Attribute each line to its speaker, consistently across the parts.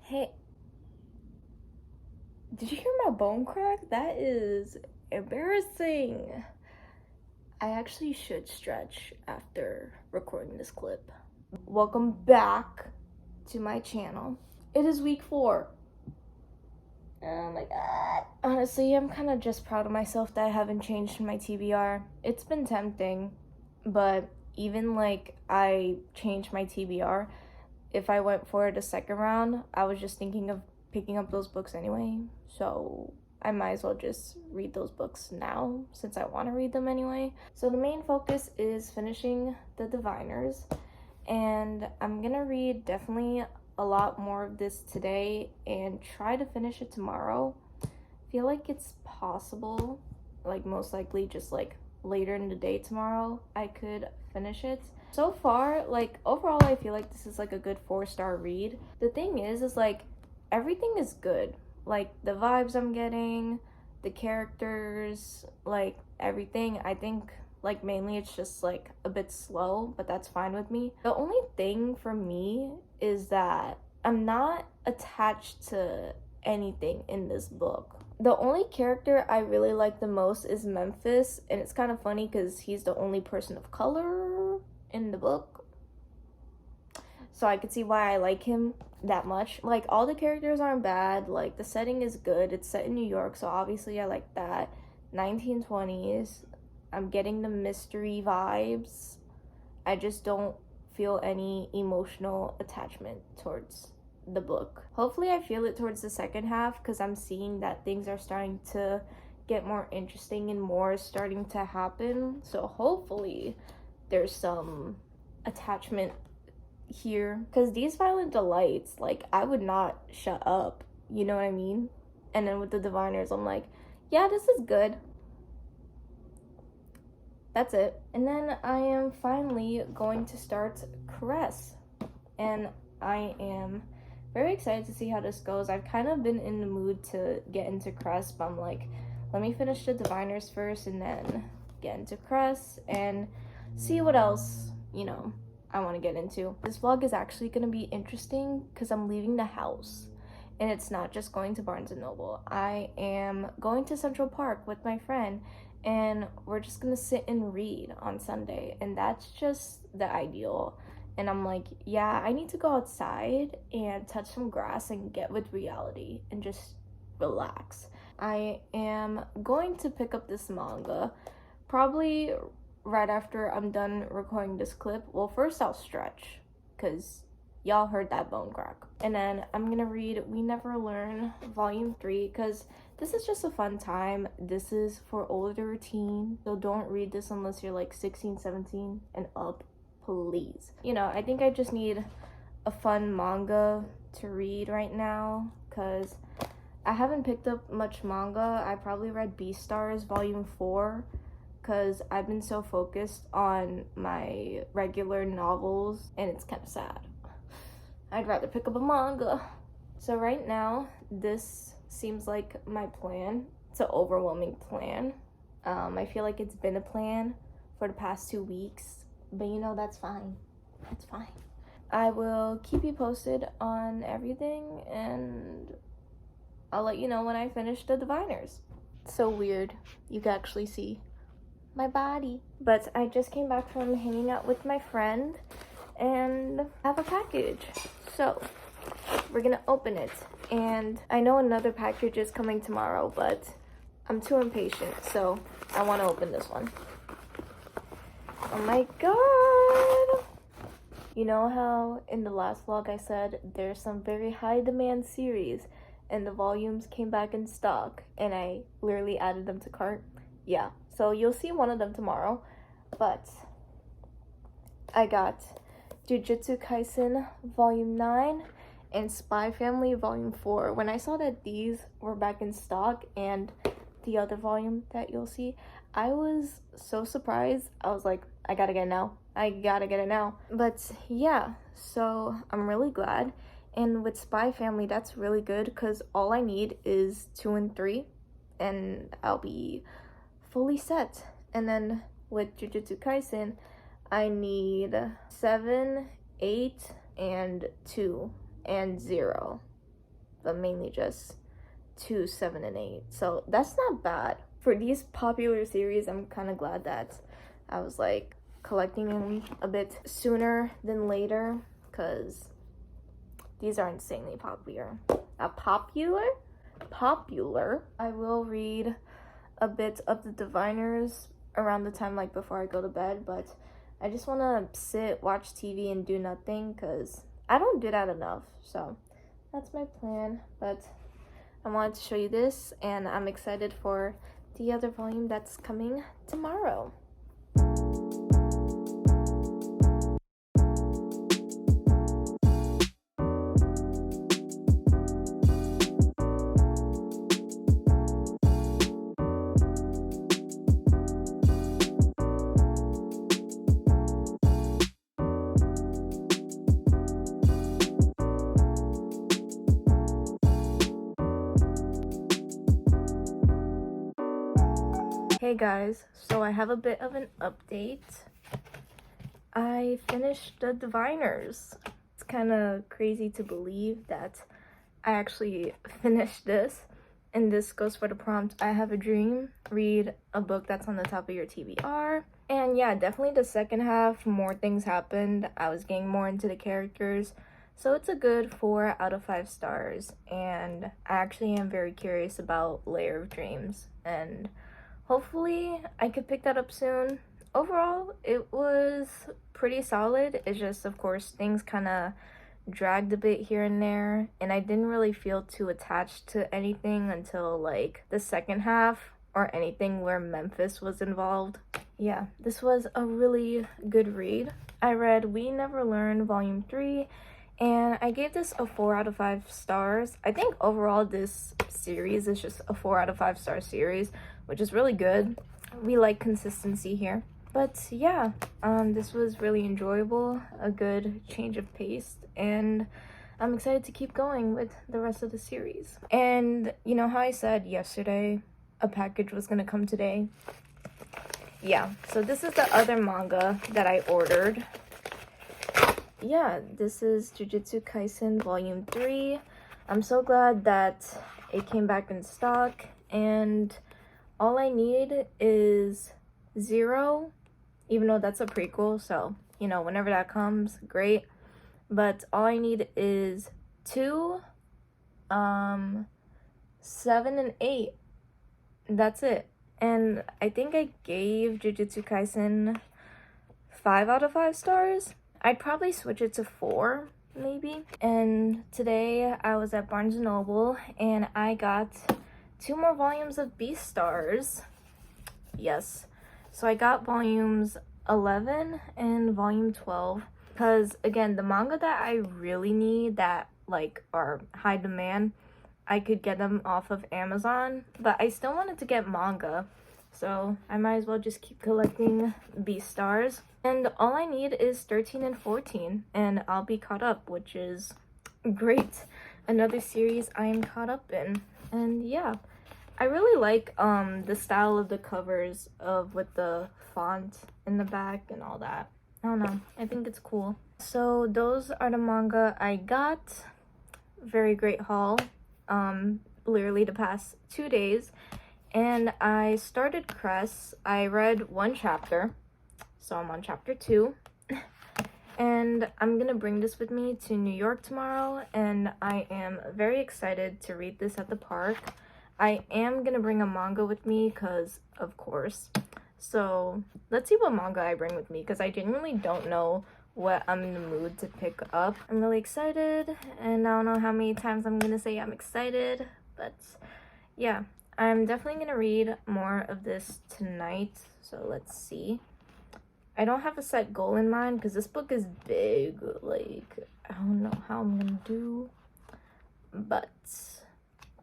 Speaker 1: Hey, did you hear my bone crack? That is embarrassing. I actually should stretch after recording this clip. Welcome back to my channel. It is week 4. Oh my god. Honestly, I'm kind of just proud of myself that I haven't changed my TBR. It's been tempting, but even like I changed my TBR, if I went for it a second round, I was just thinking of picking up those books anyway, so I might as well just read those books now since I want to read them anyway. So the main focus is finishing the Diviners, and I'm gonna read definitely a lot more of this today and try to finish it tomorrow. I feel like it's possible, like most likely just like later in the day tomorrow I could finish it. So far, like overall I feel like this is like a good 4-star read. The thing is like everything is good. Like the vibes I'm getting, the characters, like everything. I think like mainly it's just like a bit slow, but that's fine with me. The only thing for me is that I'm not attached to anything in this book. The only character I really like the most is Memphis, and it's kind of funny because he's the only person of color in the book, so I could see why I like him that much. Like all the characters aren't bad, like the setting is good, it's set in New York, so obviously I like that. 1920s, I'm getting the mystery vibes. I just don't feel any emotional attachment towards the book. Hopefully I feel it towards the second half because I'm seeing that things are starting to get more interesting and more is starting to happen, so hopefully there's some attachment here, because these violent delights, like I would not shut up, you know what I mean? And then with the Diviners I'm like, yeah, this is good. That's it. And then I am finally going to start Cress, and I am very excited to see how this goes. I've kind of been in the mood to get into Cress, but I'm like, let me finish the Diviners first and then get into Cress and see what else, you know, I want to get into. This vlog is actually going to be interesting because I'm leaving the house, and it's not just going to Barnes & Noble. I am going to Central Park with my friend, and we're just going to sit and read on Sunday, and that's just the ideal. And I'm like, yeah, I need to go outside and touch some grass and get with reality and just relax. I am going to pick up this manga probably right after I'm done recording this clip. Well, first I'll stretch because y'all heard that bone crack. And then I'm gonna read We Never Learn Volume 3 because this is just a fun time. This is for older teen, so don't read this unless you're like 16, 17 and up, please. You know, I think I just need a fun manga to read right now because I haven't picked up much manga. I probably read Beastars Volume 4 because I've been so focused on my regular novels, and it's kind of sad. I'd rather pick up a manga. So right now, this seems like my plan. It's an overwhelming plan. I feel like it's been a plan for the past 2 weeks, but you know, that's fine. That's fine. I will keep you posted on everything, and I'll let you know when I finish the Diviners. It's so weird. You can actually see my body. But I just came back from hanging out with my friend and have a package. So we're gonna open it. And I know another package is coming tomorrow, but I'm too impatient, so I want to open this one. Oh my god! You know how in the last vlog I said there's some very high demand series and the volumes came back in stock and I literally added them to cart? Yeah, so you'll see one of them tomorrow, but I got Jujutsu Kaisen Volume 9 and Spy Family Volume 4. When I saw that these were back in stock and the other volume that you'll see, I was so surprised. I was like, I gotta get it now. I gotta get it now. But yeah, so I'm really glad. And with Spy Family, that's really good because all I need is 2 and 3 and I'll be fully set. And then with Jujutsu Kaisen, I need 7, 8, and 2, and 0. but mainly just 2, 7, and 8. So that's not bad. For these popular series, I'm kind of glad that I was like collecting them a bit sooner than later, because these are insanely popular. Popular. I will read a bit of the Diviners around the time like before I go to bed, but I just want to sit, watch TV, and do nothing, because I don't do that enough. So that's my plan. But I wanted to show you this, and I'm excited for the other volume that's coming tomorrow. Hey guys, so I have a bit of an update. I finished the Diviners. It's kind of crazy to believe that I actually finished this, and this goes for the prompt: I have a dream, read a book that's on the top of your TBR. And yeah, definitely the second half, more things happened. I was getting more into the characters, so it's a good 4 out of 5 stars. And I actually am very curious about Layer of Dreams, and hopefully I could pick that up soon. Overall, it was pretty solid. It's just, of course, things kind of dragged a bit here and there, and I didn't really feel too attached to anything until like the second half, or anything where Memphis was involved. Yeah, this was a really good read. I read We Never Learn Volume 3, and I gave this a 4 out of 5 stars. I think overall this series is just a 4 out of 5 star series, which is really good. We like consistency here. But yeah, this was really enjoyable, a good change of pace, and I'm excited to keep going with the rest of the series. And you know how I said yesterday a package was gonna come today? Yeah, so this is the other manga that I ordered. Yeah, this is Jujutsu Kaisen Volume 3. I'm so glad that it came back in stock, and all I need is 0, even though that's a prequel, so, you know, whenever that comes, great. But all I need is 2, 7, and 8. That's it. And I think I gave Jujutsu Kaisen 5 out of 5 stars. I'd probably switch it to 4, maybe. And today I was at Barnes & Noble, and I got 2 more volumes of Beastars. Yes. So I got volumes 11 and volume 12. Because, again, the manga that I really need, that, like, are high demand, I could get them off of Amazon. But I still wanted to get manga, so I might as well just keep collecting Beastars. And all I need is 13 and 14, and I'll be caught up, which is great. Another series I am caught up in. And yeah, I really like the style of the covers with the font in the back and all that. I don't know, I think it's cool. So those are the manga I got. Very great haul. Literally the past 2 days. And I started Cress. I read 1 chapter, so I'm on chapter 2. And I'm gonna bring this with me to New York tomorrow, and I am very excited to read this at the park. I am gonna bring a manga with me, because of course. So let's see what manga I bring with me, because I genuinely don't know what I'm in the mood to pick up. I'm really excited, and I don't know how many times I'm gonna say I'm excited, but yeah, I'm definitely gonna read more of this tonight, so let's see. I don't have a set goal in mind, because this book is big. Like, I don't know how I'm gonna do, but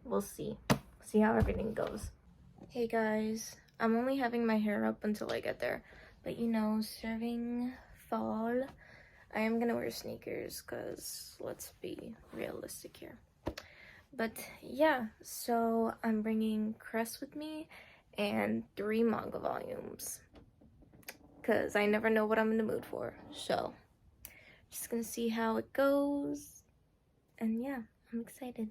Speaker 1: we'll see. See how everything goes. Hey guys, I'm only having my hair up until I get there, but you know, serving fall, I am gonna wear sneakers, because let's be realistic here. But yeah, so I'm bringing Cress with me and 3 manga volumes, because I never know what I'm in the mood for. So just gonna see how it goes, and yeah, I'm excited.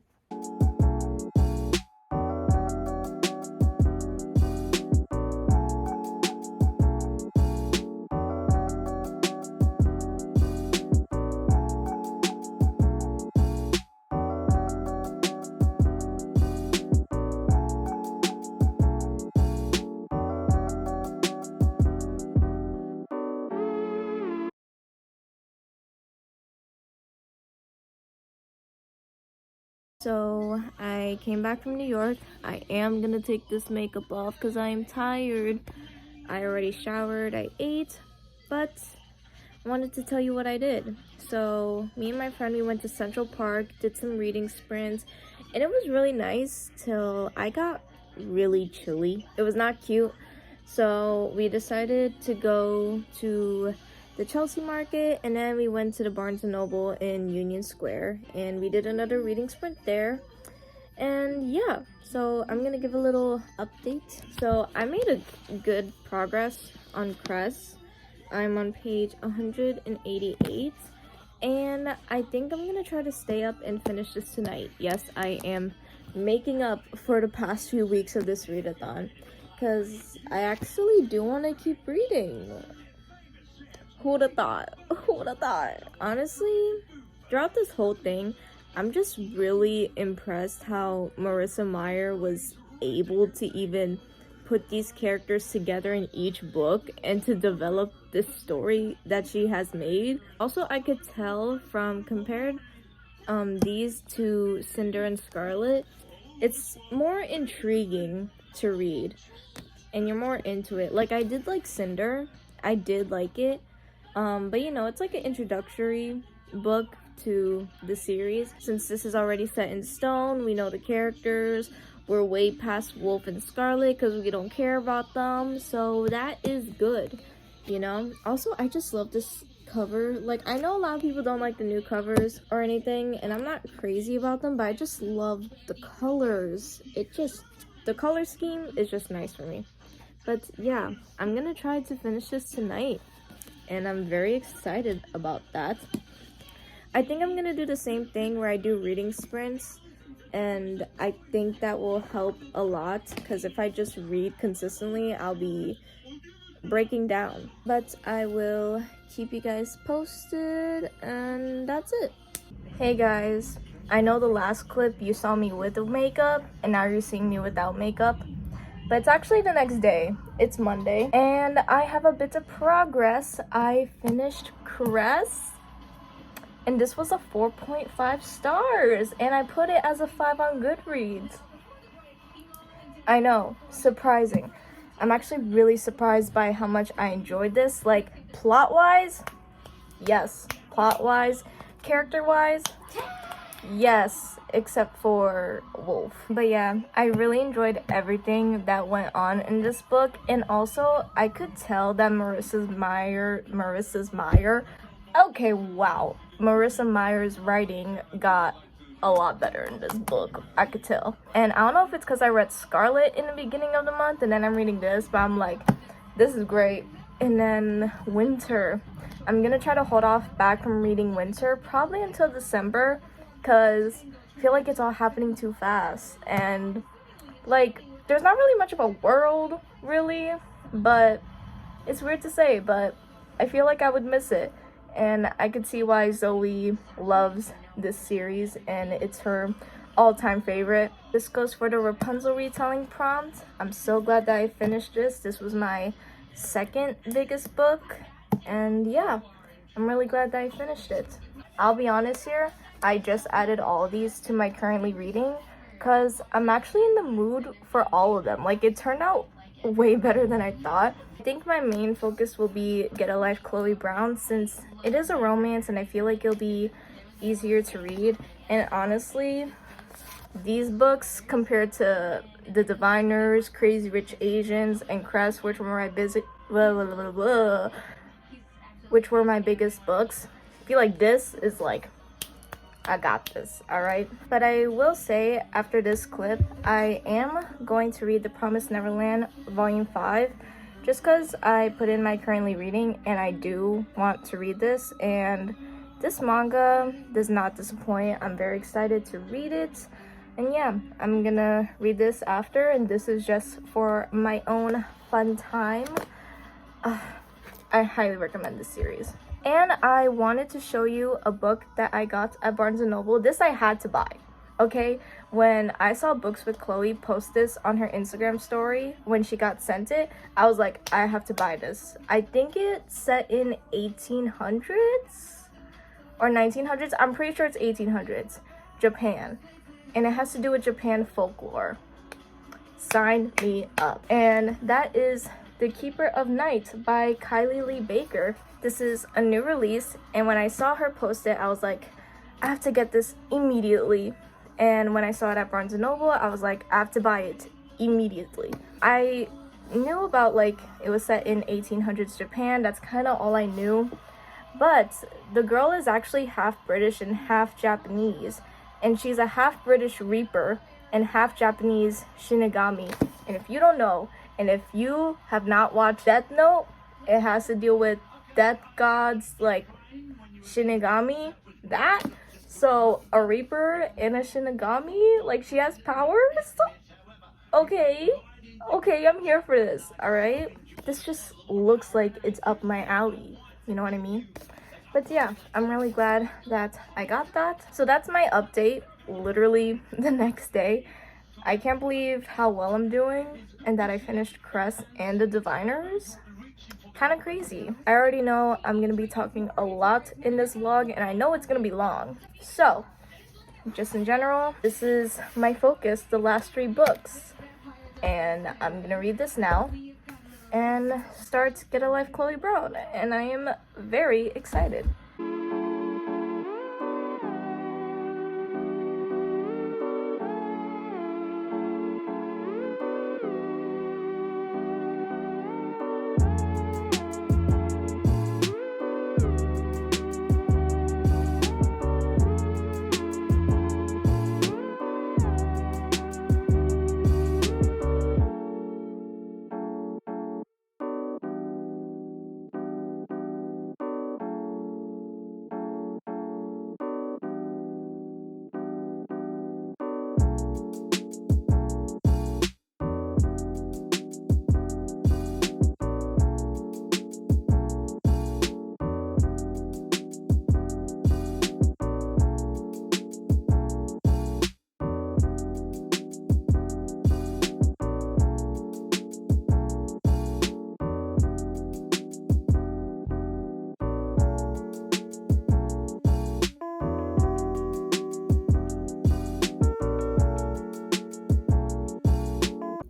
Speaker 1: So I came back from New York. I am gonna take this makeup off because I am tired. I already showered, I ate, but I wanted to tell you what I did. So me and my friend, we went to Central Park, did some reading sprints, and it was really nice till I got really chilly. It was not cute. So we decided to go to the Chelsea Market, and then we went to the Barnes & Noble in Union Square, and we did another reading sprint there. And yeah, so I'm gonna give a little update. So I made a good progress on Cress. I'm on page 188, and I think I'm gonna try to stay up and finish this tonight. Yes, I am making up for the past few weeks of this readathon, because I actually do want to keep reading. Who would have thought? Who would have thought? Honestly, throughout this whole thing, I'm just really impressed how Marissa Meyer was able to even put these characters together in each book and to develop this story that she has made. Also, I could tell from compared these to Cinder and Scarlet, it's more intriguing to read and you're more into it. Like, I did like Cinder, I did like it, but you know, it's like an introductory book to the series. Since this is already set in stone, we know the characters, we're way past Wolf and Scarlet because we don't care about them, so that is good, you know. Also, I just love this cover. Like, I know a lot of people don't like the new covers or anything, and I'm not crazy about them, but I just love the colors. The color scheme is just nice for me. But yeah, I'm gonna try to finish this tonight, and I'm very excited about that. I think I'm gonna do the same thing where I do reading sprints, and I think that will help a lot, because if I just read consistently, I'll be breaking down. But I will keep you guys posted, and that's it. Hey guys, I know the last clip you saw me with makeup, and now you're seeing me without makeup. But it's actually the next day. It's Monday, and I have a bit of progress. I finished Cress, and this was a 4.5 stars, and I put it as a 5 on Goodreads. I know, surprising. I'm actually really surprised by how much I enjoyed this. Like, plot-wise, yes. Plot-wise, character-wise, yes, except for Wolf. But yeah, I really enjoyed everything that went on in this book, and also I could tell that Marissa Meyer's writing got a lot better in this book. I could tell. And I don't know if it's because I read Scarlet in the beginning of the month and then I'm reading this, but I'm like, this is great. And then Winter, I'm gonna try to hold off back from reading Winter probably until December, because I feel like it's all happening too fast, and like there's not really much of a world really, but it's weird to say, but I feel like I would miss it. And I could see why Zoe loves this series, and it's her all-time favorite. This goes for the Rapunzel retelling prompt. I'm so glad that I finished this. This was my second biggest book, and yeah, I'm really glad that I finished it. I'll be honest here, I just added all of these to my currently reading because I'm actually in the mood for all of them. Like, it turned out way better than I thought. I think my main focus will be Get a Life Chloe Brown, since it is a romance and I feel like it'll be easier to read. And honestly, these books compared to The Diviners, Crazy Rich Asians, and Cress, which were my biggest books, I feel like this is like, I got this, alright? But I will say, after this clip, I am going to read The Promised Neverland Volume 5, just because I put in my currently reading, and I do want to read this, and this manga does not disappoint. I'm very excited to read it. And yeah, I'm gonna read this after, and this is just for my own fun time. I highly recommend this series. And I wanted to show you a book that I got at Barnes & Noble. This I had to buy, okay? When I saw Books with Chloe post this on her Instagram story when she got sent it, I was like, I have to buy this. I think it's set in 1800s or 1900s. I'm pretty sure it's 1800s, Japan. And it has to do with Japan folklore. Sign me up. And that is The Keeper of Night by Kylie Lee Baker. This is a new release, and when I saw her post it, I was like, I have to get this immediately. And when I saw it at Barnes & Noble, I was like, I have to buy it immediately. I knew about, like, it was set in 1800s Japan. That's kind of all I knew. But the girl is actually half British and half Japanese. And she's a half British Reaper and half Japanese Shinigami. And if you don't know, and if you have not watched Death Note, it has to deal with death gods like Shinigami, that. So a Reaper and a Shinigami, like, she has powers? Okay, I'm here for this, alright? This just looks like it's up my alley, you know what I mean? But yeah, I'm really glad that I got that. So that's my update, literally the next day. I can't believe how well I'm doing and that I finished Cress and the Diviners. Kind of crazy. I already know I'm going to be talking a lot in this vlog, and I know it's going to be long. So, just in general, this is my focus, the last 3 books. And I'm going to read this now and start Get a Life Chloe Brown, and I am very excited.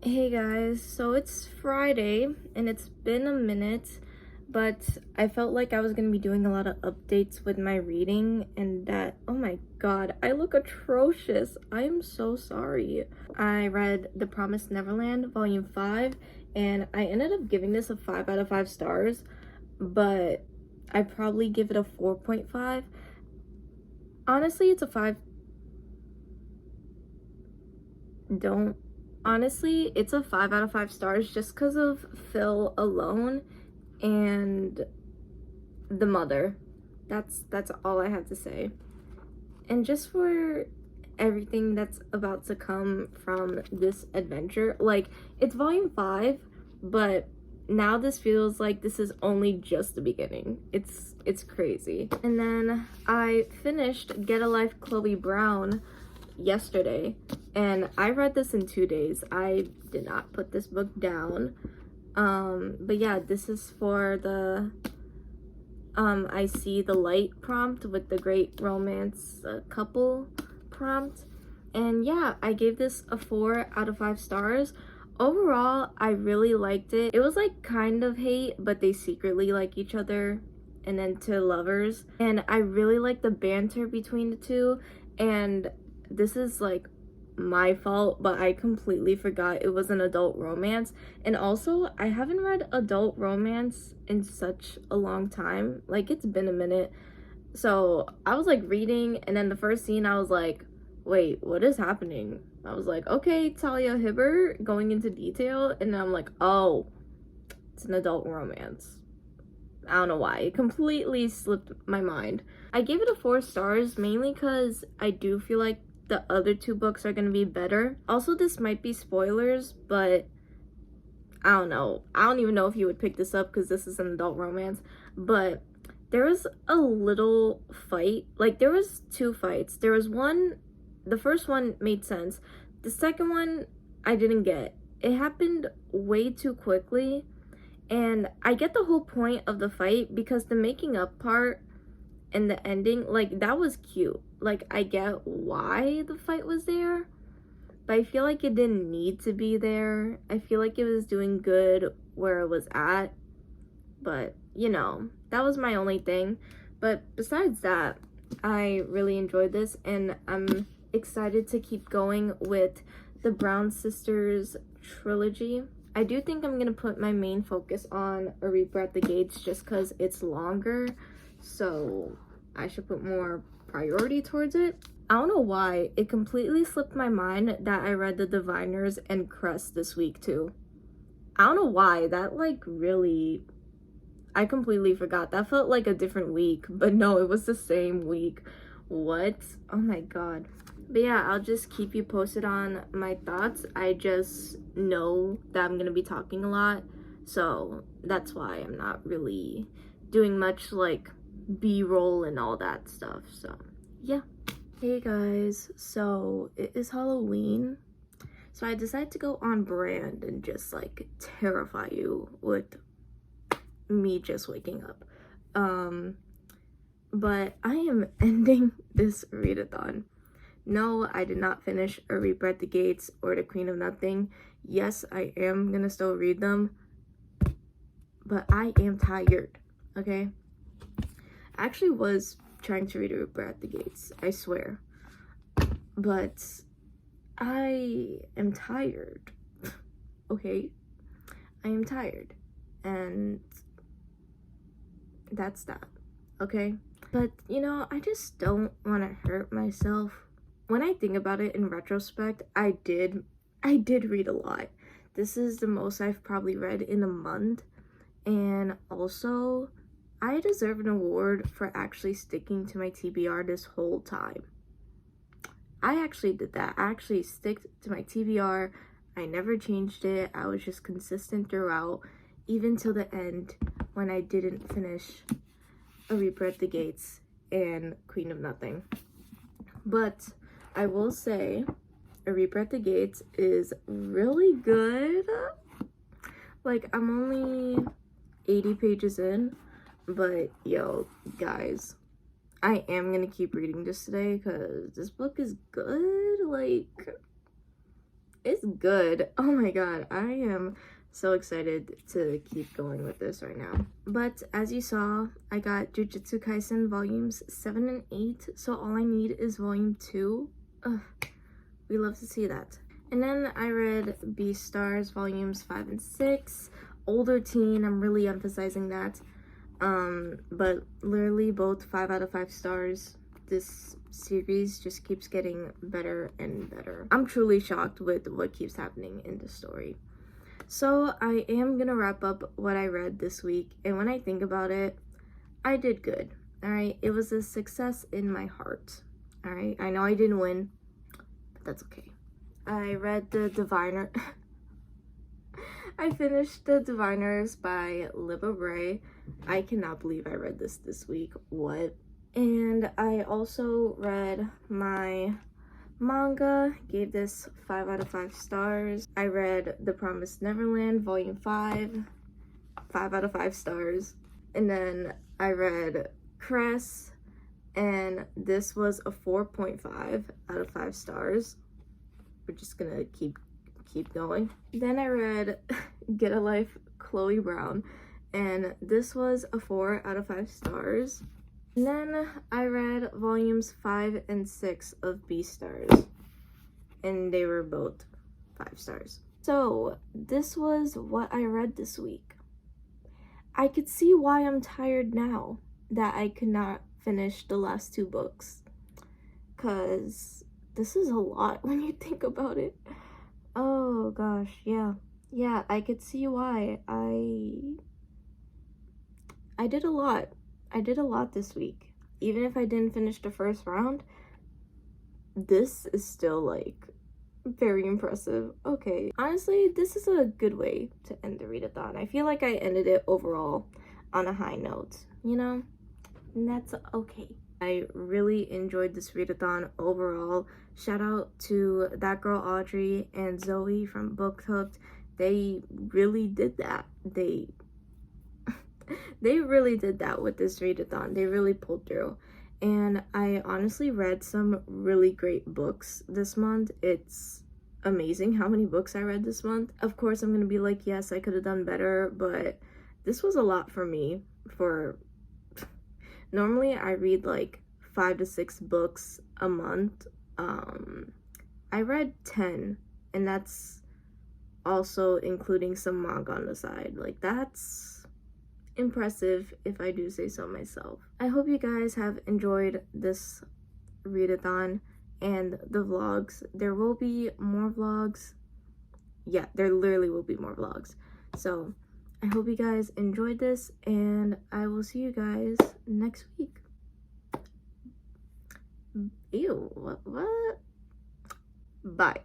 Speaker 1: Hey guys, so it's Friday and it's been a minute, but I felt like I was gonna be doing a lot of updates with my reading, and that, oh my god, I look atrocious. I am so sorry. I read The Promised Neverland Volume 5, and I ended up giving this a 5 out of 5 stars, but I probably give it a 4.5. Honestly, it's a 5. Honestly, it's a 5 out of 5 stars just because of Phil alone and the mother. That's all I have to say. And just for everything that's about to come from this adventure, like, it's volume 5, but now this feels like this is only just the beginning. It's crazy. And then I finished Get a Life Chloe Brown yesterday, and I read this in 2 days. I did not put this book down. But yeah, this is for the I see the light prompt with the great romance couple prompt. And yeah, I gave this a 4 out of 5 stars. Overall, I really liked it. It was like kind of hate, but they secretly like each other and then to lovers. And I really like the banter between the two, and this is like my fault, but I completely forgot it was an adult romance. And also, I haven't read adult romance in such a long time. Like, it's been a minute. So I was like reading, and then the first scene I was like, wait, what is happening? I was like, okay, Talia Hibbert going into detail, and then I'm like, oh, it's an adult romance. I don't know why. It completely slipped my mind. I gave it a 4 stars mainly because I do feel like the other 2 books are gonna be better. Also, this might be spoilers, but I don't know. I don't even know if you would pick this up because this is an adult romance. But there was a little fight. Like, there was 2 fights. There was one, the first one made sense. The second one, I didn't get. It happened way too quickly. And I get the whole point of the fight because the making up part and the ending, like, that was cute. Like, I get why the fight was there, but I feel like it didn't need to be there. I feel like it was doing good where it was at, but you know, that was my only thing. But besides that, I really enjoyed this, and I'm excited to keep going with the Brown Sisters trilogy. I do think I'm gonna put my main focus on A Reaper at the Gates just because it's longer, so I should put more priority towards it. I don't know why, it completely slipped my mind that I read The Diviners and Cress this week too. I don't know why, that like really, I completely forgot. That felt like a different week, but no, it was the same week. What? Oh my god. But yeah, I'll just keep you posted on my thoughts. I just know that I'm gonna be talking a lot, so that's why I'm not really doing much like B-roll and all that stuff. So yeah. Hey guys, so it is Halloween, so I decided to go on brand and just like terrify you with me just waking up. But I am ending this readathon. No, I did not finish A Reaper at the Gates or The Queen of Nothing. Yes, I am gonna still read them, but I am tired, okay? I actually was trying to read A Reaper at the Gates, I swear, but I am tired, okay? I am tired, and that's that, okay? But, you know, I just don't want to hurt myself. When I think about it in retrospect, I did read a lot. This is the most I've probably read in a month, and also I deserve an award for actually sticking to my TBR this whole time. I actually did that. I actually stick to my TBR. I never changed it. I was just consistent throughout, even till the end when I didn't finish A Reaper at the Gates and Queen of Nothing. But I will say, A Reaper at the Gates is really good. Like, I'm only 80 pages in, but yo, guys, I am gonna keep reading this today because this book is good. Like, it's good. Oh my god, I am so excited to keep going with this right now. But as you saw, I got Jujutsu Kaisen volumes 7 and 8, so all I need is volume 2. Ugh, we love to see that. And then I read Beastars volumes 5 and 6. Older teen, I'm really emphasizing that. But literally both 5 out of 5 stars. This series just keeps getting better and better. I'm truly shocked with what keeps happening in the story. So I am gonna wrap up what I read this week, and when I think about it, I did good. Alright, it was a success in my heart. Alright, I know I didn't win, but that's okay. I read The Diviner. I finished The Diviners by Libba Bray. I cannot believe I read this week. What? And I also read my manga, gave this 5 out of 5 stars. I read The Promised Neverland, volume 5, 5 out of 5 stars. And then I read Cress, and this was a 4.5 out of 5 stars. We're just gonna keep going. Then I read Get a Life, Chloe Brown, and this was a 4 out of 5 stars. And then I read volumes 5 and 6 of Beastars, and they were both 5 stars. So this was what I read this week. I could see why I'm tired now that I could not finish the last 2 books, because this is a lot when you think about it. Oh gosh, yeah, I could see why. I did a lot. I did a lot this week. Even if I didn't finish the first round, this is still like very impressive. Okay, honestly, this is a good way to end the readathon. I feel like I ended it overall on a high note, you know, and that's okay. I really enjoyed this readathon overall. Shout out to that girl Audrey and Zoe from Book Hooked. They really did that. They really did that with this readathon. They really pulled through. And I honestly read some really great books this month. It's amazing how many books I read this month. Of course, I'm gonna be like, yes, I could have done better, but this was a lot for me. Normally I read like 5 to 6 books a month. I read 10, and that's also including some manga on the side. Like, that's impressive if I do say so myself. I hope you guys have enjoyed this readathon and the vlogs. There will be more vlogs. Yeah, there literally will be more vlogs. So I hope you guys enjoyed this, and I will see you guys next week. Ew, what? Bye.